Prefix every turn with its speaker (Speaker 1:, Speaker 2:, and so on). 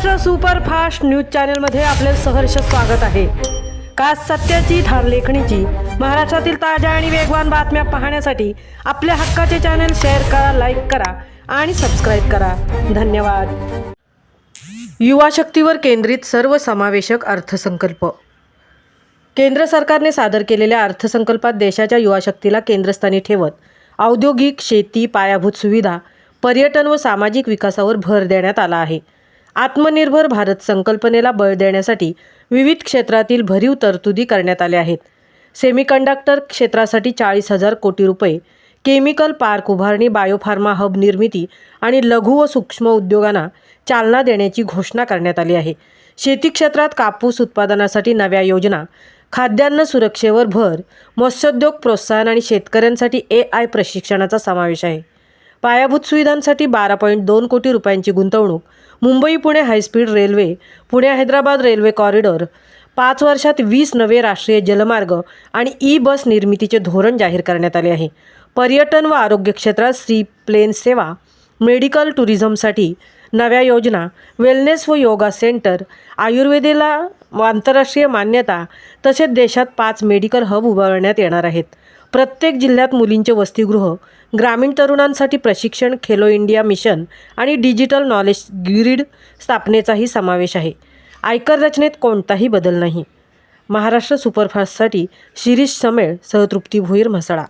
Speaker 1: Maharashtra superfast news चॅनलमध्ये आपले सहर्ष स्वागत आहे। खास सत्याची धार लेखणीची महाराष्ट्रातील ताज्या आणि वेगवान बातम्या पाहण्यासाठी आपल्या हक्काचे चॅनल शेअर करा, लाईक करा आणि सबस्क्राइब करा। धन्यवाद। युवा शक्तीवर केंद्रित सर्वसमावेशक अर्थसंकल्प। केंद्र सरकारने सादर केलेल्या अर्थसंकल्पात देशाच्या युवा शक्तीला केंद्रस्थानी ठेवत औद्योगिक, शेती, पायाभूत सुविधा, पर्यटन व सामाजिक विकासावर भर देण्यात आला आहे। आत्मनिर्भर भारत संकल्पनेला बळ देण्यासाठी विविध क्षेत्रातील भरीव तरतुदी करण्यात आल्या आहेत। सेमीकंडक्टर क्षेत्रासाठी 40,000 कोटी रुपये, केमिकल पार्क उभारणी, बायोफार्मा हब निर्मिती आणि लघु व सूक्ष्म उद्योगांना चालना देण्याची घोषणा करण्यात आली आहे। शेती क्षेत्रात कापूस उत्पादनासाठी नव्या योजना, खाद्यान्न सुरक्षेवर भर, मत्स्योद्योग प्रोत्साहन आणि शेतकऱ्यांसाठी AI प्रशिक्षणाचा समावेश आहे। पायाभूत सुविधांसाठी 12.2 कोटी रुपयांची गुंतवणूक, Mumbai Pune high speed railway, Pune Hyderabad railway corridor, 5 वर्षात 20 नवे राष्ट्रीय जलमार्ग आणि ई-बस निर्मितीचे धोरण जाहीर करण्यात आले आहे। पर्यटन व आरोग्य क्षेत्रात सी प्लेन सेवा, मेडिकल टुरिझमसाठी नव्या योजना, वेलनेस व योगा सेंटर, आयुर्वेदेला आंतरराष्ट्रीय मान्यता, तसेच देशात 5 मेडिकल हब उभारण्यात येणार आहेत। प्रत्येक जिल्ह्यात मुलींचे वसतिगृह, ग्रामीण तरुणांसाठी प्रशिक्षण, खेलो इंडिया मिशन आणि डिजिटल नॉलेज ग्रिड स्थापनेचाही समावेश आहे। आयकर रचनेत कोणताही बदल नाही। महाराष्ट्र सुपरफास्टसाठी शिरीष समेळ सह तृप्ती भोईर, म्हसळा।